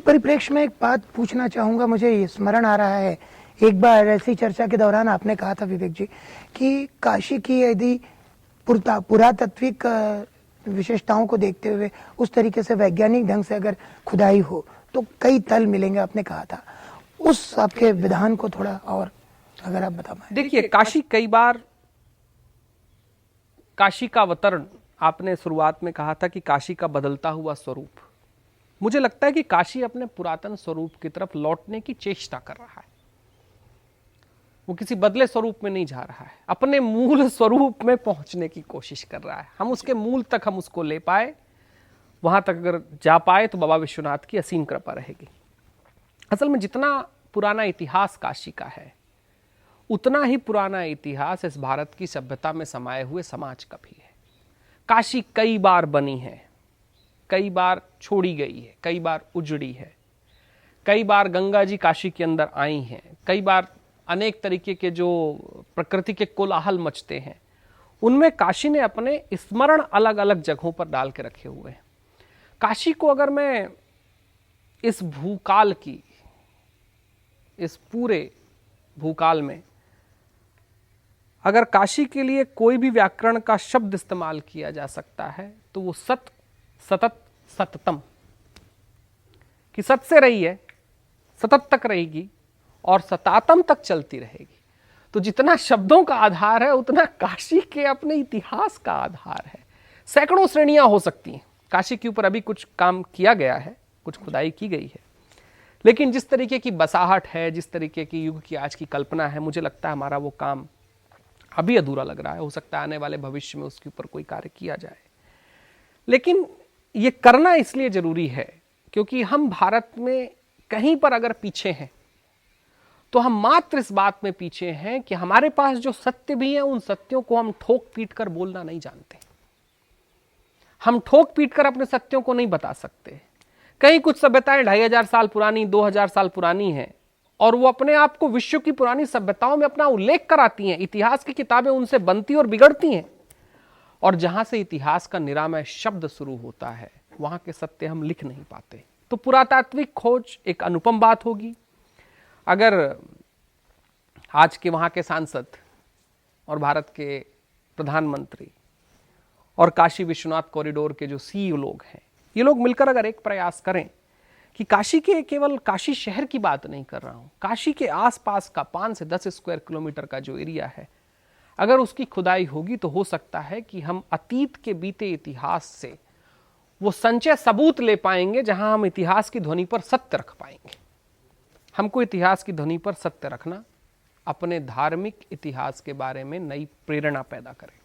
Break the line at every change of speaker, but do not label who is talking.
परिप्रेक्ष्य में एक बात पूछना चाहूंगा, मुझे ये स्मरण आ रहा है, एक बार ऐसी चर्चा के दौरान आपने कहा था विवेक जी कि काशी की यदि पुरातात्विक विशेषताओं को देखते हुए उस तरीके से वैज्ञानिक ढंग से अगर खुदाई हो तो कई तल मिलेंगे, आपने कहा था। उस आपके विधान को थोड़ा और अगर आप बता पाएं।
देखिए, काशी कई बार, काशी का अवतरण, आपने शुरुआत में कहा था कि काशी का बदलता हुआ स्वरूप, मुझे लगता है कि काशी अपने पुरातन स्वरूप की तरफ लौटने की चेष्टा कर रहा है। वो किसी बदले स्वरूप में नहीं जा रहा है, अपने मूल स्वरूप में पहुंचने की कोशिश कर रहा है। हम उसके मूल तक हम उसको ले पाए, वहां तक अगर जा पाए तो बाबा विश्वनाथ की असीम कृपा रहेगी। असल में जितना पुराना इतिहास काशी का है, उतना ही पुराना इतिहास इस भारत की सभ्यता में समाये हुए समाज का भी है। काशी कई बार बनी है, कई बार छोड़ी गई है, कई बार उजड़ी है, कई बार गंगा जी काशी के अंदर आई हैं, कई बार अनेक तरीके के जो प्रकृति के कोलाहल मचते हैं, उनमें काशी ने अपने स्मरण अलग अलग जगहों पर डाल के रखे हुए हैं। काशी को अगर मैं इस भूकाल की, इस पूरे भूकाल में अगर काशी के लिए कोई भी व्याकरण का शब्द इस्तेमाल किया जा सकता है तो वो सत, सतत, सततम, कि सत से रही है, सतत तक रहेगी और सतातम तक चलती रहेगी। तो जितना शब्दों का आधार है उतना काशी के अपने इतिहास का आधार है। सैकड़ों श्रेणियां हो सकती हैं। काशी के ऊपर अभी कुछ काम किया गया है, कुछ खुदाई की गई है, लेकिन जिस तरीके की बसाहट है, जिस तरीके की युग की आज की कल्पना है, मुझे लगता है हमारा वो काम अभी अधूरा लग रहा है। हो सकता है आने वाले भविष्य में उसके ऊपर कोई कार्य किया जाए, लेकिन ये करना इसलिए जरूरी है क्योंकि हम भारत में कहीं पर अगर पीछे हैं तो हम मात्र इस बात में पीछे हैं कि हमारे पास जो सत्य भी है उन सत्यों को हम ठोक पीट कर बोलना नहीं जानते। हम ठोक पीट कर अपने सत्यों को नहीं बता सकते। कहीं कुछ सभ्यताएं 2500 साल पुरानी, 2000 साल पुरानी हैं और वो अपने आप को विश्व की पुरानी सभ्यताओं में अपना उल्लेख कराती हैं। इतिहास की किताबें उनसे बनती और बिगड़ती हैं, और जहां से इतिहास का निरामय शब्द शुरू होता है वहां के सत्य हम लिख नहीं पाते। तो पुरातात्विक खोज एक अनुपम बात होगी। अगर आज के वहां के सांसद और भारत के प्रधानमंत्री और काशी विश्वनाथ कॉरिडोर के जो सीईओ लोग हैं, ये लोग मिलकर अगर एक प्रयास करें कि काशी के, केवल काशी शहर की बात नहीं कर रहा हूं, काशी के आसपास का 5 से 10 स्क्वायर किलोमीटर का जो एरिया है, अगर उसकी खुदाई होगी तो हो सकता है कि हम अतीत के बीते इतिहास से वो संचय सबूत ले पाएंगे जहां हम इतिहास की ध्वनि पर सत्य रख पाएंगे। हमको इतिहास की ध्वनि पर सत्य रखना अपने धार्मिक इतिहास के बारे में नई प्रेरणा पैदा करेगा।